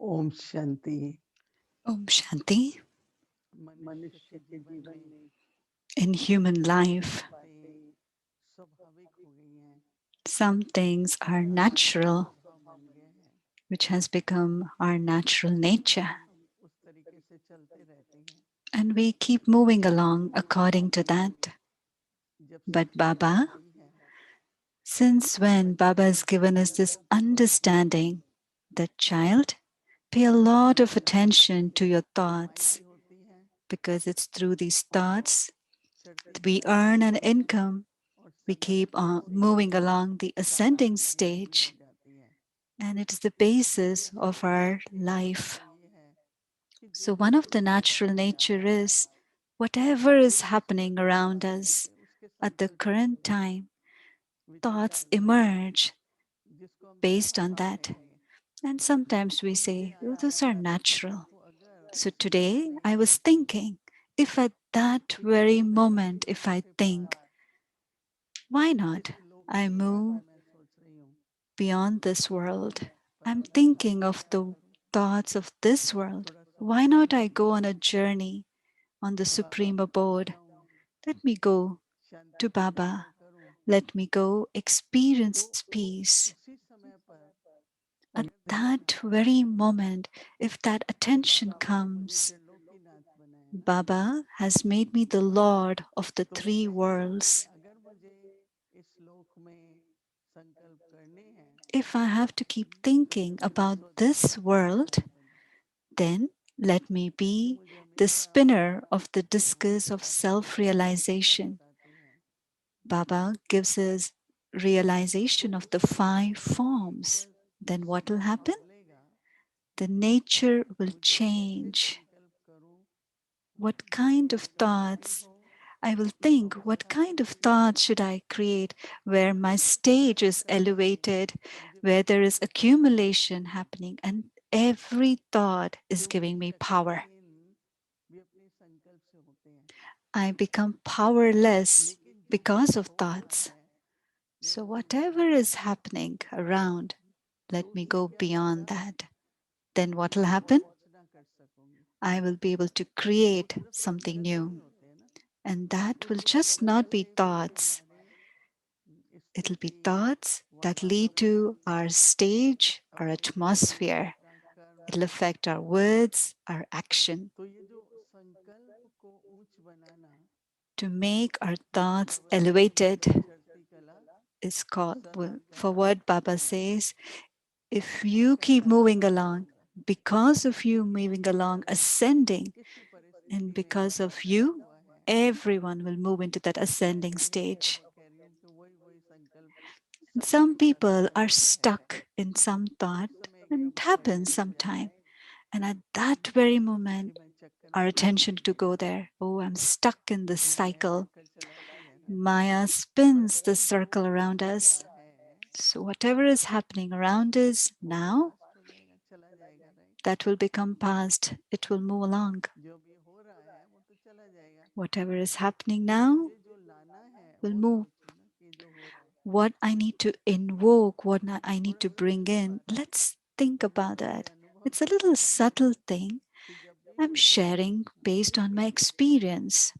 Om Shanti. Om Shanti. मनुष्य के जीवन में In human कुछ life, बातें स्वाभाविक हो गई हैं, some things are natural, स्वभाव बन गए हैं। which has become our natural nature, हम उस तरीके से चलते रहते हैं। and we keep moving along according to लेकिन that. जब But सच्चाई Baba, आती है, since when Baba has given us this understanding that child, pay a lot of attention to your कमाई thoughts, भी होती है because it's through these thoughts चढ़ती that we कला earn an income. और We संकल्प keep on से moving along the साकार ascending करना भी हो stage, जाती है। and it is the इसलिए basis of our स्वाभाविक एक life. तरीका ये है कि जो So, भी one of the कुछ natural होने जा nature रहा है is whatever is उसकी happening सूरत around निकाल us करके उसके at the संकल्पों current से time, विचित्र thoughts आदमी emerge जिसको हम based on स्वाभाव that. कहेंगे, And sometimes we तो मुझे say, oh, आया those are कि natural. देखो अगर So, इस वक्त today में I was thinking, if at that किसी very संकल्प moment, if वाले I के think, पास why not? किसी लोक I के बारे move में मैं सोच रही हूँ, beyond this तो क्यों world. मैं I'm परमात्मा को thinking of याद the करूँ। thoughts of this world. थोड़ा Why समझ not आया I go on a journey on the Baba supreme के पास abode? जाऊं, Let me go Shanti to का Baba. अनुभव करूं, Let me go तो experience peace. उसी समय पर At अगर ध्यान that आता very है moment, if that कि attention बाबा ने मुझे comes, त्रिलोकीनाथ बनाया ना, Baba has made me the Lord of the तो मैं three कहती हूँ कि worlds. अगर मुझे इस लोक में संकल्प करने हैं If I have to keep तो मुझे thinking about Madhusudan this world, Trilokinath बनो, then let me क्योंकि be मुझे the हमेशा spinner of the Baba discus के of बारे में ऐसा self-realization. बताते हैं Baba gives us तो realization of the उस समय five forms. जब Then what will स्वभाव happen? बदलेगा, The nature will मुझे कैसे change. संकल्प करूं वो What जो kind of संकल्प भी thoughts? हो, I will उस think, what अवस्था kind को of भी thoughts should I create where my stage is करने में elevated, मुझे where there is परमात्मा की याद आती accumulation है। happening, and every thought is क्योंकि giving me शक्तिहीन power. भी अपने संकल्प से होते हैं, I become powerless लेकिन जो because कुछ of हो रहा thoughts. है So, मेरे जीवन whatever में, is happening around, तो let me उससे go क्या beyond होगा that. Then what will कि मैं happen? कुछ ना कर सकूंगी। I will be able to वो create सिर्फ something संकल्प नहीं new. होते हैं ना, And that वो will कुछ just not be बदलते कुछ thoughts. हमारे It'll be स्थिति, thoughts that lead वातावरण, to our stage, our अपनी बुद्धि, atmosphere. अपना It'll कर्म। affect our words, our action, तो ये जो संकल्प को ऊंच बनाना, to make our ये thoughts बाबा कहते हैं elevated. कि चढ़ती कला Is called, सदा for गमन what Baba करूंगा। says, if मैं you keep चढ़ता moving चला along, जाऊंगा, because of you moving क्योंकि along, जब ascending, किसी and परिस्थिति में because बाबा of खड़ा you, हुआ है, everyone will move into that मैं ascending इसीलिए stage. बाबा कह रही हूँ कि वही वही संकल्प And सबके some साथ people are रहता है। stuक in some thought, उस समय and एकदम it से happens अटैच हो sometime. जाए And at that very moment, कि मैं चक्कर our में फंस attention गई to हूँ, go there. Oh, I'm stuck in this ये माया cycle. चक्कर चलाती है ना। Maya पर spins the जो circle around हो us. रहा है So, whatever is happening around us वो तो now, पास्ट हो जाएगा, चला जाएगा, right. that will become past. It will move along. जो भी हो रहा है वो तो चला जाएगा, Whatever is happening तो now मुझे जो लाना है will वो move. सोचो ना कि जो हो रहा है। What I need to invoke, what I थोड़ा need to अलग bring सी in, बात है, let's think लेकिन about मुझे that. अनुभव It's a ऐसा little है subtle thing कि जब भी I'm मुझे sharing based ये on my दिख जाए experience.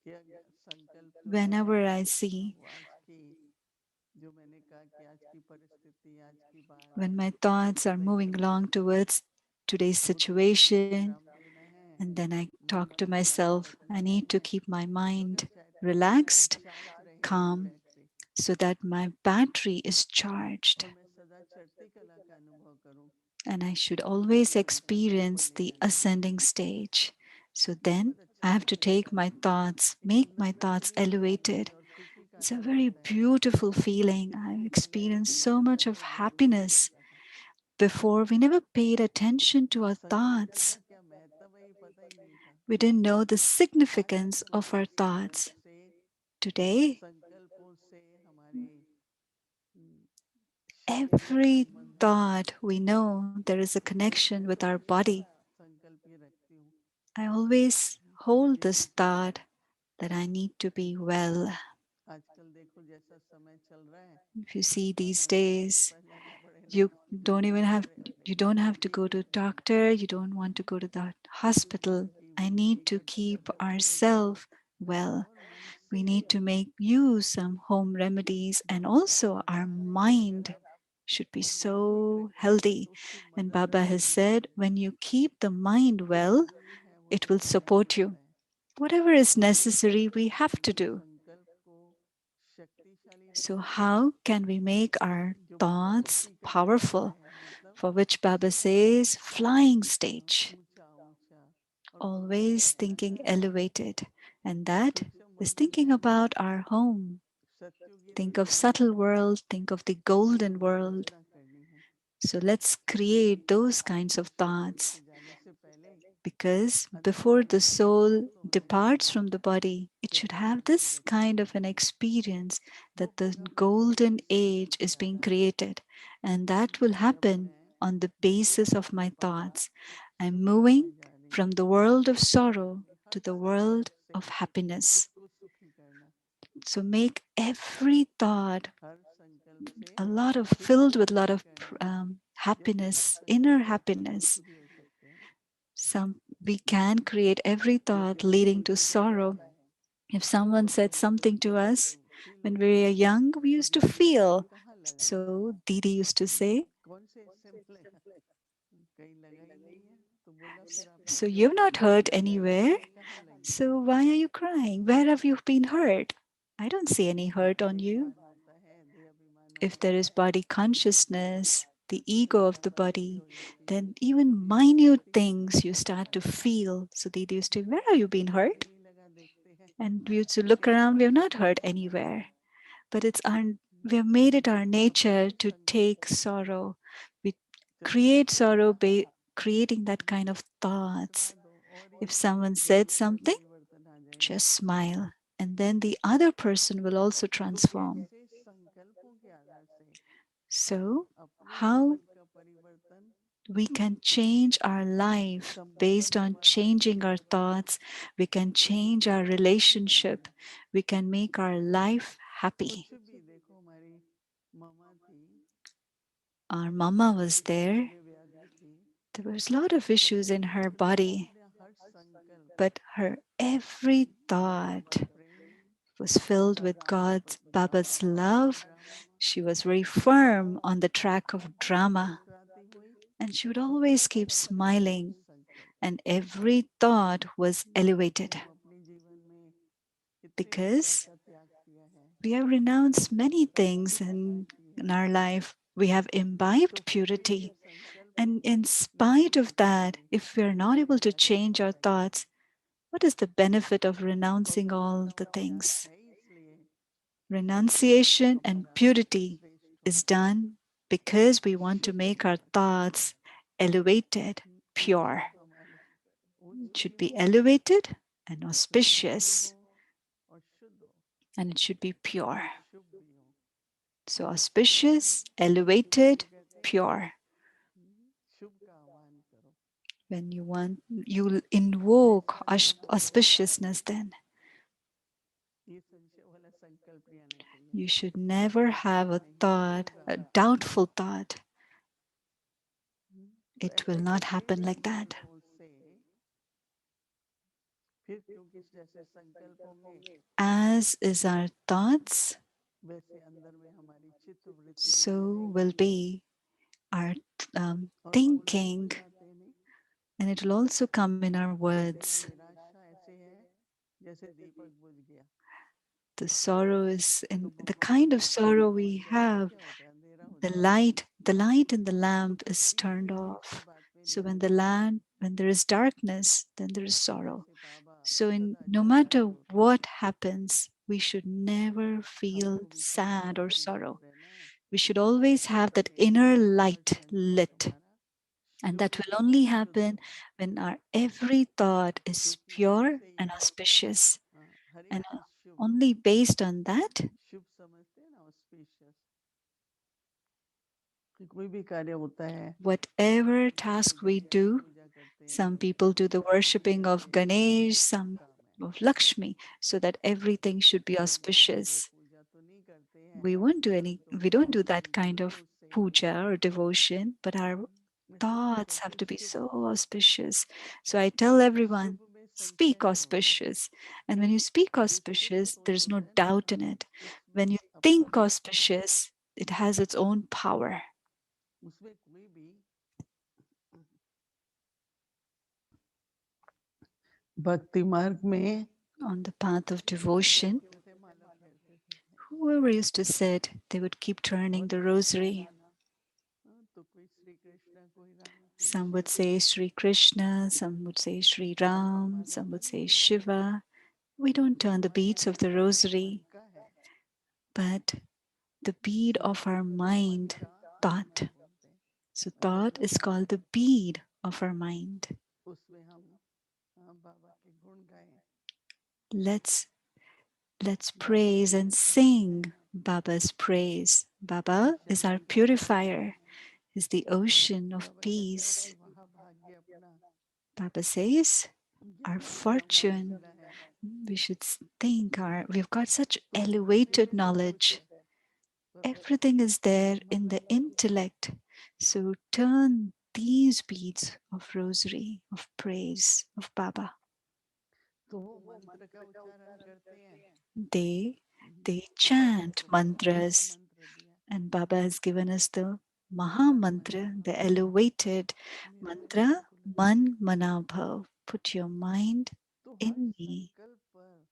कि अगर संकल्प जो मैंने Whenever I see, वो आज की, जो मैंने कहा कि आज की परिस्थिति, आज की बात, when my आज thoughts की are moving along परिस्थिति, towards today's वो तो मुझे situation, विश्राम देना है, and then I मन talk to को शांत myself, I रखना need to है। keep my तो अगर mind चाहती हूँ कि relaxed, चार्ज रहे मेरी calm, battery so that my battery is charged. और मैं सदा चढ़ती कला का अनुभव करूँ, And I should तो always फिर हम संकल्प को experience ले the आना। ascending stage. So then बहुत अच्छा I have to लगता है, take my thoughts, एक make my अंदर thoughts खुली elevated. शांति और खुशी का It's a अनुभव very होता है beautiful feeling. कि I've जो पहले experienced so सुनता था much तो of वो जानवर हो happiness. जाता था। Before, we never paid attention to our संकल्प का thoughts. क्या महत्व है ये पता ही नहीं था। We didn't know the आज significance देखो of our जिस संकल्प thoughts. से, Today, संकल्पों से हमारे शरीर में every संबंध है। thought we know there is a मैं connection with our हमेशा body. संकल्प ये रखती हूँ I always कि hold मुझे this ठीक होना thought है। that I need to be well. आजकल देखो जैसा समय चल रहा है, If you see these doctor के days, पास जाना पड़ेगा। You don't even have you don't have to go ठीक to है। doctor, you don't want to go to the तो मन hospital. की I बुद्धि need to keep एकाग्रता बढ़े ourselves well. और मन We से need to make use some home remedies, and Bhavna also our विचार की mind तरफ should be मन को so प्रेरित करें healthy. तो उसकी And मदद Baba has करनी said, चाहिए। when you keep the mind जो well, जरूरी है वो it तो will करना ही support you. होता है। Whatever is necessary, we have to तो do. संकल्प को शक्तिशाली So, रखना है। how can we make our जो thoughts प्रगति का रास्ता powerful? है, मतलब For which Baba says, flying stage, ऊंचा ऊंचा और बुलंद always रहना thinking है। elevated. And that सूक्ष्म is बंधन thinking है। about our home. सत्युगी Think of रचना है। subtle world, think of the golden सत्युगी world. रचना करनी है। So let's create those kinds of शरीर thoughts से जाने से पहले because before अधिष्ठान the चक्र soul को अनुभव departs from the body, it के should have सत्युगी this Rachna kind of an करनी है। experience वो that the पूरा होगा golden इस age संकल्प के is being आधार से। created. And that will जब happen मैं on the दुख basis of my पाप thoughts. I'm सुख में moving जा रही from हूँ, the world of तो sorrow मुझे to हर the संकल्प world से of खुद happiness. को सुखी करना, So make every thought हर संकल्प से a lot of खुद को filled with a lot सुखी of करना। जैसे कुछ happiness, inner संकल्प दुख happiness. भी हो सकते हैं। Some we can create every thought जैसे कोई leading to मुझे कहता sorrow. है If someone तो said मुझे something to तुरंत us फील when होता we were है young, we कि used to मुझे कहीं feel. कहाँ लगा, So Didi used to say, कौन से हिस्से में लगा, कहीं लगा ही नहीं है। तो बोला फिर आपने so क्यों you've रो not रही हो, hurt anywhere. कहीं कहाँ लगी है। So why are you crying? Where have you been hurt? I don't see any hurt on you. अभिमान होता है, देहाभिमान If होता there is है, body तो फिर consciousness, the ego of the भावनावृत्ति body, हो जाती है, then even minute अभिव्यक्ति हो things you जाती है। start to feel. So Didi used to, where have you been कहीं hurt? नहीं लगा, देखते हैं। And we used to look around, we have not hurt anywhere. But it's our, we have made it our तो nature अपने to संकल्प take को sorrow. We जब create sorrow by लगातार creating that kind of हंसवा thoughts. दो और If he someone said जीवन में something, परिवर्तन आ जाएगा। just smile. And then the other person will also तो transform. कैसे संकल्पों के आधार से So, अपने how जीवन का परिवर्तन we can change our life संभव है based on हमारे changing our जीवन में। thoughts. We can तो change जीवन our को सुखी relationship. Banana. We can make our life happy. कुछ भी देखो, हमारी मामा थी, Our mama was इतनी there. बड़ी व्याधि थी, There was a lot of तो issues in फिर her भी वो body, अपने हर संकल्प but her every Baba thought पर प्रेम, was filled with drama God's पर ड्रामा, Baba's बाबा का love. Drama, She was very firm on the track of drama, मुस्कुराती हुई, and she would always keep her smiling, संकल्प। and every thought was क्योंकि elevated हम अपने जीवन में कितने प्रकार because का त्याग किया है, we have renounced कितने many प्रकार की things साधना की in है। our life. We have तो imbibed फिर भी purity. जब संकल्प And in नहीं spite of that, सुधरेंगे if we are तो not able फिर to कैसे change अच्छा our लगेगा। thoughts, what is the benefit of और renouncing all पूर्णतम the त्याग things? है इसलिए Renunciation सत्योगी and हमारा purity श्रेष्ठ is होता है। done because we want to शुद्ध make our होना चाहिए, thoughts elevated, pure. ऊंचे हमारे, It ऊंचे भी should हो, be elevated and सत्य भी auspicious, हो और शुद्ध हो and it should be pure. और शुभ भी हो। So, auspicious, इसीलिए elevated, कहते हैं pure. शुभ का आह्वान करो। When you want, you'll invoke ऐसा नहीं कि auspiciousness then. ये संशय वाला संकल्प नहीं आना चाहिए, You should never have a नहीं thought, होगा। a doubtful thought. तो It will ऐसे not गहरे happen like that. संकल्पों से फिर, क्योंकि जैसे संकल्प होंगे As is our thoughts, वैसे अंदर में हमारी चित्त वृत्ति भी so will बनेगी be our और बोलने की thinking, बातें नहीं। and it will also come in our कहते हैं words. निराशा ऐसे है जैसे दीपक बुझ गया, The sorrow is तो in the kind मोमबत्ती of sorrow बुझ we जाए तो have. क्या होता है, अंधेरा हो The जाता है। light in the तो lamp is किसी turned भी चीज की off. बात में So when the निराशा नहीं। lamp, when there is darkness, then there is sorrow. जैसे बाबा So in सदा no जागृत matter होते हैं, what happens, we should never feel हमको भी sad or संकल्प की sorrow. जरूरत है ना। We should always have that अपने inner जीवन का हर light संकल्प lit. हमारा And शुभ that will हो, only शुद्ध happen हो, when our every thought is क्योंकि शुभ pure से and ही auspicious. हर एक And चीज शुभ only based on that, शुभ समझते हैं ना, ऑस्पिशियस। कोई भी कार्य होता है, whatever जैसे task we गणेश की do, पूजा करते हैं some people do the तो हम worshipping कहते of हैं कि ये Ganesh, शुभ some काम है। of Lakshmi, so that everything should be तो वो auspicious. पूजा तो नहीं करते हैं, We won't do any, परंतु we don't भाव do that kind of संकल्पों से puja or devotion, but our ऐसे नहीं thoughts have कहते to be Shubh, so auspicious. So I tell everyone, शुभ में speak संचय हो, auspicious. And when you speak जो शुभ auspicious, सोच there's no होता है ना, doubt in it. उसमें When you think अपना auspicious, it has its own power. उसमें कोई भी भक्ति मार्ग में On the path of क्या devotion, करते होते, माला फेरते थे, whoever used to sit, they would keep turning बहुत the सारे नाम rosary. लेना, तो कोई श्री कृष्ण, कोई राम, कोई Some would Shiv, say Sri Krishna, some would say Sri हम Ram, हमारा some would मन say नहीं लगाते, Shiva. We don't turn the मन beads of the rosary, मन का है, but the bead तो of our मन mind, का thought. हवन बोलते हैं, So जब thought हम is called the bead of our mind. उसमें हम बाबा के गुण गाएं, Let's let's बाबा praise के and गुण गाएं, sing Baba's praise. Baba is our शांति का purifier, Sagar, is the ocean of बाबा कहते हैं कि peace. वहाँ भाग्य अपना, Baba says, our ज्ञान का कमल fortune, खिला है, we should think we've got such तो बुद्धि elevated में सब कुछ knowledge. है, पर Everything is there मन in the अलग है, intellect. So turn these beads of rosary, of praise, of Baba. तो वो मंत्र का उच्चारण करते हैं, They they बाबा chant को mantras, महामंत्र दिया, and Baba has given us the Maha मन Mantra, मना the भाव, elevated मेरे में mantra, अनुकूल, Man Mana Bhav. Put your mind तो हर in me. संकल्प पर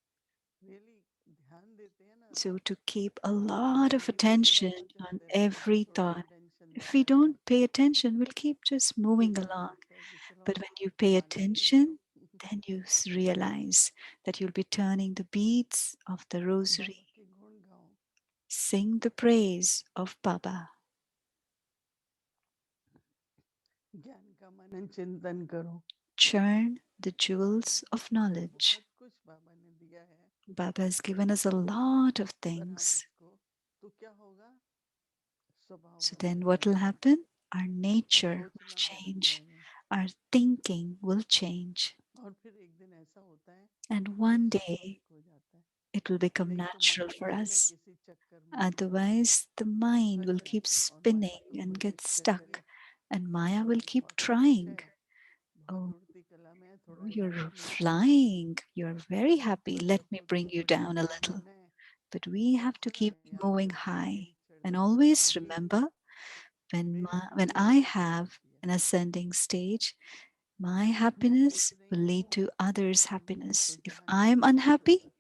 रियली ध्यान देते हैं ना, So to keep a lot of नहीं तो फिर attention हम on चलते रहते हैं, every थोड़ा thought. भी टेंशन If नहीं we आता है, don't pay attention, we'll keep just फिर moving ऐसा along. लगता है कि चलो But when you pay Mala he ferro, attention, then you realize that you'll be turning the beads of the Baba rosary. के गुण गाओ, Sing the praise of Baba. ज्ञान का मनन चिंतन करो, Churn the jewels of knowledge. बहुत कुछ बाबा ने दिया है, Baba has given us a lot of पर हम things. उसको, तो क्या होगा, स्वभाव So then बदल what will जाएगा, happen? Our nature will सोचना बदल change. जाएगा, Our thinking will change. और फिर एक दिन ऐसा होता है And कि one day स्वाभाविक हो जाता है, it will become नहीं तो मन natural for किसी न us. किसी चक्कर में Otherwise, the mind फंस will keep जाते हैं, और माया spinning तो and get कोशिश करती stuck, है, and Maya will चलो keep बहुत खुश trying. है, बहुत Oh, उड़ती कला में है, थोड़ा you're नीचे नीचे लाओ, flying. You're very happy. पर Let me देखो कि bring you कुछ down a little. मन है, But we have to कैसे keep अपने आप moving को high. सीढ़ी And चढ़ते always चढ़ाओगे, remember मेरे when सामने I हाथी रख have दिया, an ascending stage, my मैं खुश happiness will नहीं lead हूँ, to others' तो happiness. If जहाँ I am नीचे unhappy, उतरूंगा,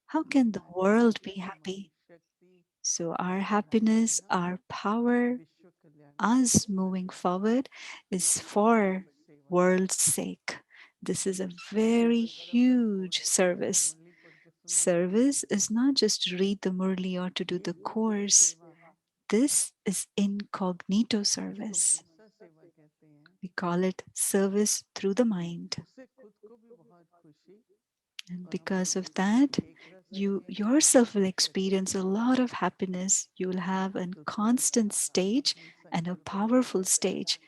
how can the तुम्हारी world be ऊर्जा, तुम्हारी happy? शक्ति, So, our तुम्हारा happiness, बढ़ना our power, विश्व कल्याण के लिए us करना moving है, forward is क्योंकि ये for मानव सेवा है, world's sake. This is a very सेवा जब huge कोर्स पढ़ के service. मुरली पढ़ के सुनाते हैं, Service is not just to read the Murli or to do ये the गुप्त course. सेवा है, This is incognito जिसको service. मनसा सेवा कहते हैं, We call it service through the mind. उससे खुद को भी बहुत खुशी, And और हम because of प्रभु से that, एक रस you रहेंगे, yourself will एक शरीर experience a रहेंगे, lot of happiness. You will have a तो थोड़ा सा constant stage अपने and a संकल्प को powerful बदलते हैं, stage.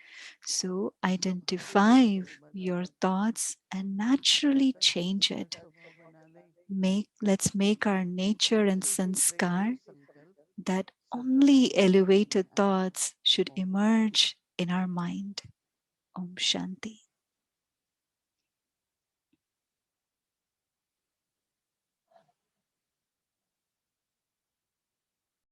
So स्वभाव को identify बदल your देते हैं, thoughts and naturally ऐसा change सुंदर it. स्वभाव बना दे Let's make our nature and कि प्रेरक sanskar संकल्प that सतत only हमारे मन में elevated आए, thoughts should Om emerge in our mind. Om Shanti.